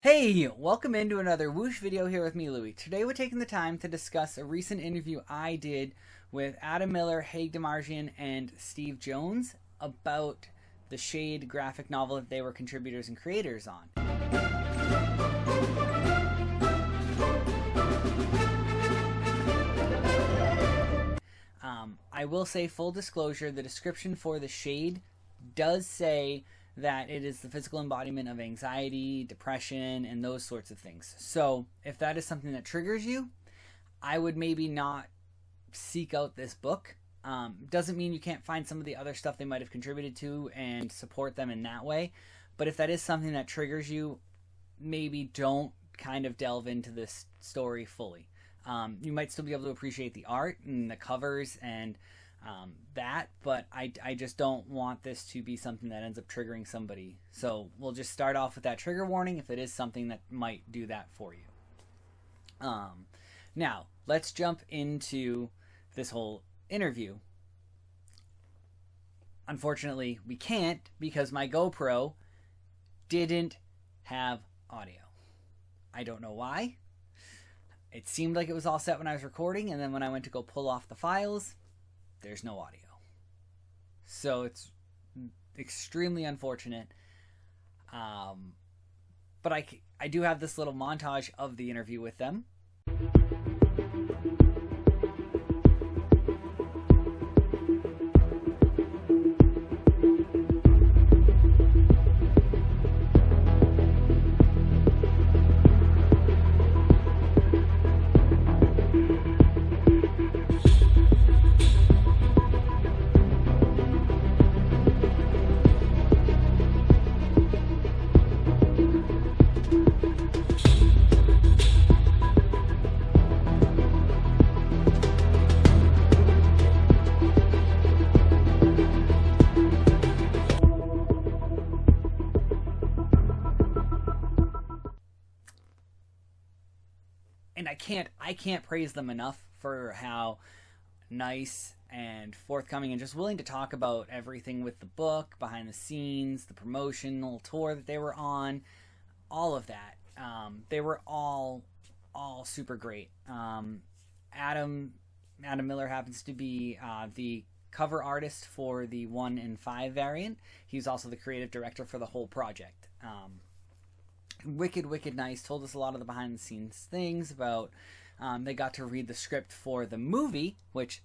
Hey, welcome into another Whoosh video here with me, Louie. Today we're taking the time to discuss a recent interview I did with Adam Miller, Haig, Demarjian, and Steve Jones about the Shade graphic novel that they were contributors and creators on. I will say, full disclosure, the description for the Shade does say that it is the physical embodiment of anxiety, depression, and those sorts of things. So if that is something that triggers you, I would maybe not seek out this book. Doesn't mean you can't find some of the other stuff they might have contributed to and support them in that way. But if that is something that triggers you, maybe don't kind of delve into this story fully. You might still be able to appreciate the art and the covers and but I just don't want this to be something that ends up triggering somebody. So we'll just start off with that trigger warning if it is something that might do that for you. Now, let's jump into this whole interview. Unfortunately, we can't because my GoPro didn't have audio. I don't know why. It seemed like it was all set when I was recording, and then when I went to go pull off the files, there's no audio. So it's extremely unfortunate. But I do have this little montage of the interview with them. And I can't praise them enough for how nice and forthcoming and just willing to talk about everything with the book, behind the scenes, the promotional tour that they were on, all of that. They were all super great. Adam Miller happens to be the cover artist for the 1 in 5 variant. He's also the creative director for the whole project. Wicked nice. Told us a lot of the behind the scenes things about they got to read the script for the movie, which,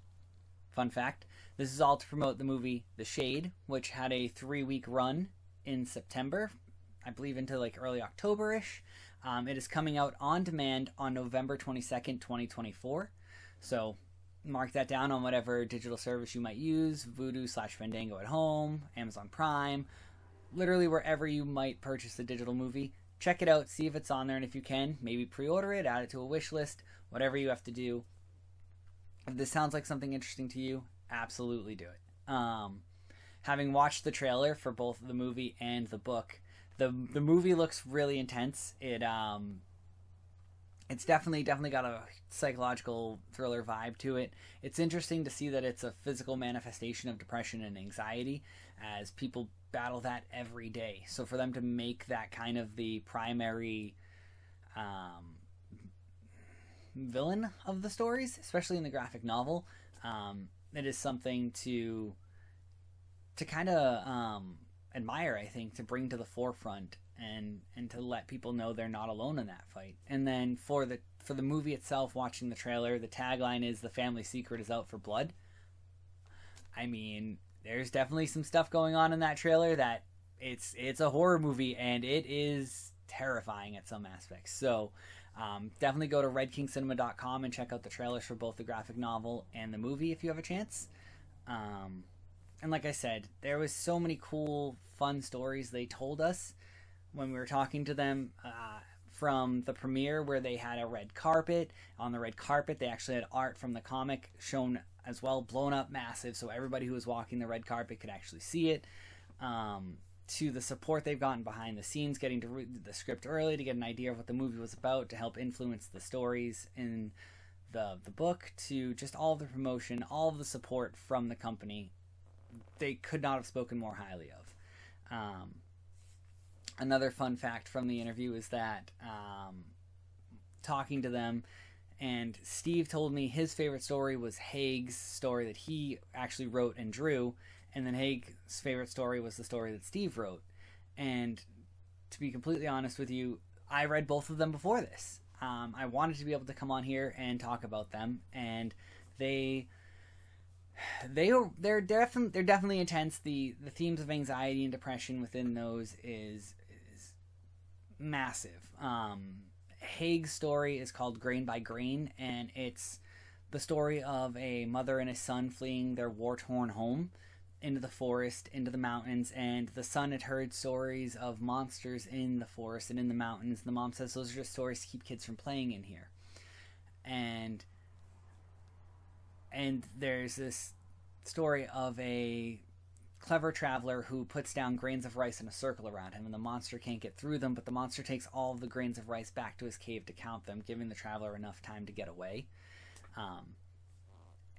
fun fact, this is all to promote the movie The Shade, which had a 3-week run in September, I believe into like early October-ish. It is coming out on demand on November 22nd, 2024. So mark that down on whatever digital service you might use, Vudu/Fandango at home, Amazon Prime, literally wherever you might purchase the digital movie. Check it out, see if it's on there, and if you can, maybe pre-order it, add it to a wish list, whatever you have to do. If this sounds like something interesting to you, absolutely do it. Having watched the trailer for both the movie and the book, the movie looks really intense. It's definitely got a psychological thriller vibe to it. It's interesting to see that it's a physical manifestation of depression and anxiety as people battle that every day. So for them to make that kind of the primary villain of the stories, especially in the graphic novel, it is something to kind of admire, I think, to bring to the forefront and to let people know they're not alone in that fight. And then for the movie itself, watching the trailer, the tagline is "The family secret is out for blood." I mean, there's definitely some stuff going on in that trailer that it's a horror movie, and it is terrifying at some aspects. So definitely go to redkingcinema.com and check out the trailers for both the graphic novel and the movie if you have a chance. And like I said, there was so many cool, fun stories they told us when we were talking to them, from the premiere where they had a red carpet. On the red carpet, they actually had art from the comic shown as well, blown up massive, so everybody who was walking the red carpet could actually see it. To the support they've gotten behind the scenes, getting to read the script early to get an idea of what the movie was about to help influence the stories in the book, to just all of the promotion, all of the support from the company. They could not have spoken more highly of. Another fun fact from the interview is that talking to them, and Steve told me his favorite story was Haig's story that he actually wrote and drew, and then Haig's favorite story was the story that Steve wrote. And to be completely honest with you, I read both of them before this. I wanted to be able to come on here and talk about them, and they're definitely intense. The themes of anxiety and depression within those is massive. Haig's story is called Grain by Grain, and it's the story of a mother and a son fleeing their war-torn home into the forest, into the mountains, and the son had heard stories of monsters in the forest and in the mountains. The mom says those are just stories to keep kids from playing in here. And there's this story of a clever traveler who puts down grains of rice in a circle around him, and the monster can't get through them, but the monster takes all of the grains of rice back to his cave to count them, giving the traveler enough time to get away.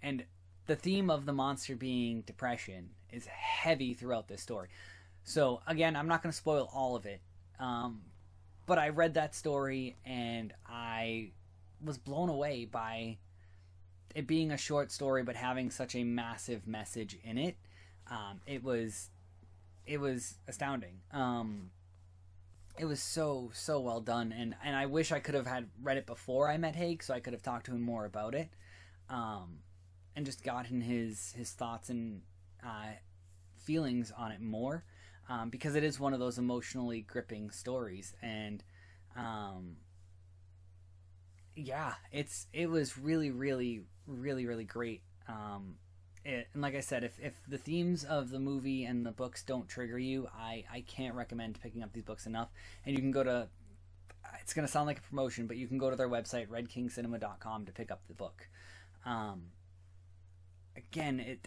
And the theme of the monster being depression is heavy throughout this story. So again, I'm not going to spoil all of it, but I read that story and I was blown away by it being a short story but having such a massive message in it. It was astounding. It was so well done, and I wish I could have had read it before I met Haig, so I could have talked to him more about it, and just gotten his thoughts and feelings on it more, because it is one of those emotionally gripping stories. And it was really great. And like I said, if the themes of the movie and the books don't trigger you, I can't recommend picking up these books enough. And you can go to, it's going to sound like a promotion, but you can go to their website, redkingcinema.com, to pick up the book. Again,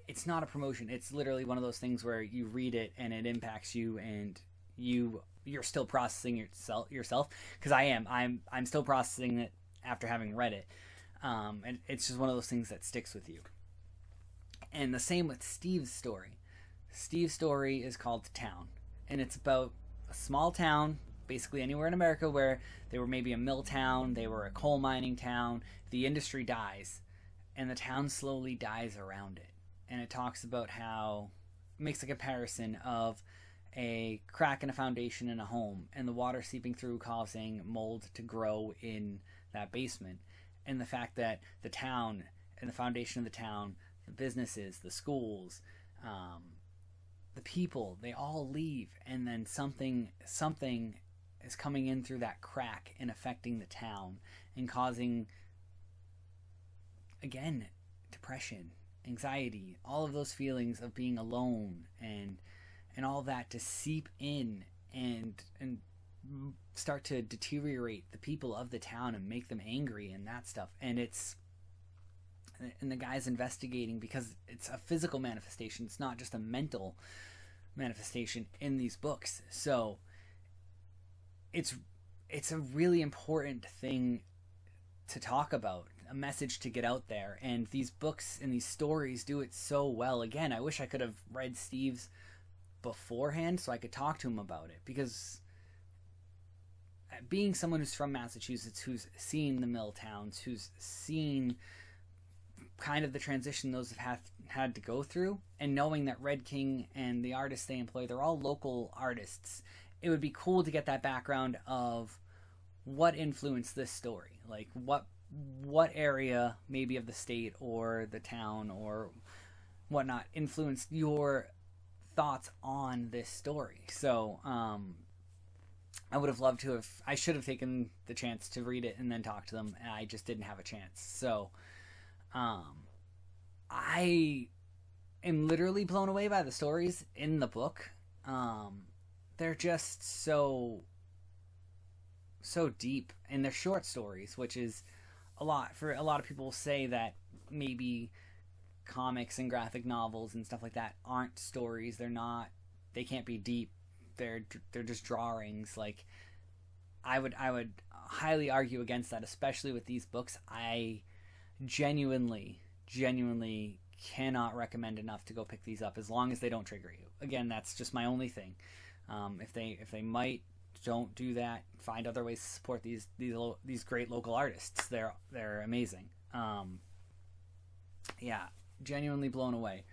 it's not a promotion. It's literally one of those things where you read it and it impacts you, and you're still processing yourself, because I'm still processing it after having read it. And it's just one of those things that sticks with you. And the same with Steve's story. Steve's story is called Town, and it's about a small town, basically anywhere in America, where they were maybe a mill town, they were a coal mining town, the industry dies, and the town slowly dies around it. And it talks about how, it makes a comparison of a crack in a foundation in a home, and the water seeping through causing mold to grow in that basement. And the fact that the town and the foundation of the town, the businesses, the schools, the people, they all leave, and then something is coming in through that crack and affecting the town and causing, again, depression, anxiety, all of those feelings of being alone, and all that to seep in and start to deteriorate the people of the town and make them angry and that stuff. And the guy's investigating, because it's a physical manifestation, it's not just a mental manifestation in these books. So it's a really important thing to talk about, a message to get out there, and these books and these stories do it so well. Again, I wish I could have read Steve's beforehand so I could talk to him about it, because being someone who's from Massachusetts, who's seen the mill towns, who's seen kind of the transition those have had to go through, and knowing that Red King and the artists they employ, they're all local artists, it would be cool to get that background of what influenced this story. Like what area maybe of the state or the town or whatnot influenced your thoughts on this story. So I would have loved to have, I should have taken the chance to read it and then talk to them, and I just didn't have a chance. So I am literally blown away by the stories in the book. They're just so deep, and they're short stories, which is a lot. For a lot of people say that maybe comics and graphic novels and stuff like that aren't stories. They can't be deep. They're just drawings. Like, I would highly argue against that, especially with these books. I genuinely cannot recommend enough to go pick these up, as long as they don't trigger you. Again, that's just my only thing. If they might, don't do that. Find other ways to support these great local artists. They're amazing. Yeah, genuinely blown away.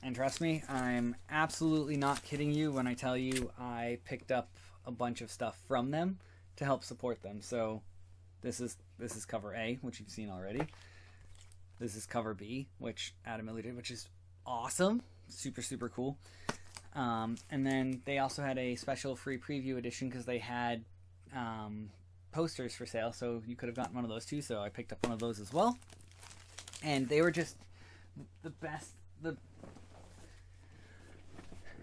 And trust me, I'm absolutely not kidding you when I tell you I picked up a bunch of stuff from them to help support them. So this is cover A, which you've seen already. This is cover B, which Adam Miller did, which is awesome. Super, super cool. And then they also had a special free preview edition because they had posters for sale, so you could have gotten one of those too. So I picked up one of those as well. And they were just the best.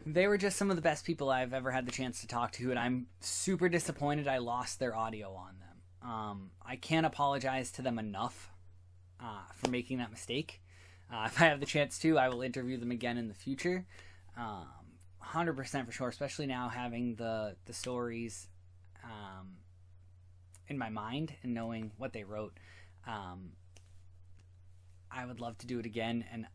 They were just some of the best people I've ever had the chance to talk to, and I'm super disappointed I lost their audio on them. I can't apologize to them enough for making that mistake. If I have the chance to, I will interview them again in the future. 100% for sure, especially now having the stories in my mind and knowing what they wrote. I would love to do it again, and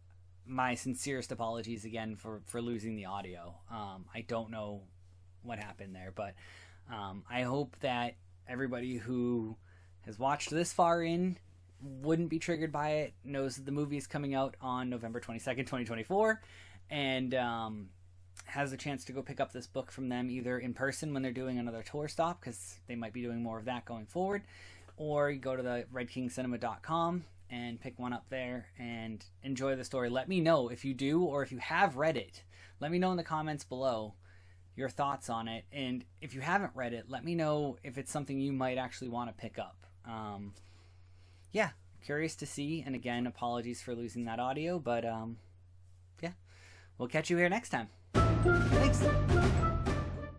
my sincerest apologies again for losing the audio. I don't know what happened there, but I hope that everybody who has watched this far in wouldn't be triggered by it, knows that the movie is coming out on November 22nd, 2024, and has a chance to go pick up this book from them either in person when they're doing another tour stop, because they might be doing more of that going forward, or you go to the redkingcinema.com and pick one up there and enjoy the story. Let me know if you do, or if you have read it. Let me know in the comments below your thoughts on it, and if you haven't read it, let me know if it's something you might actually want to pick up. Yeah, curious to see, and again, apologies for losing that audio, but yeah, we'll catch you here next time. Thanks.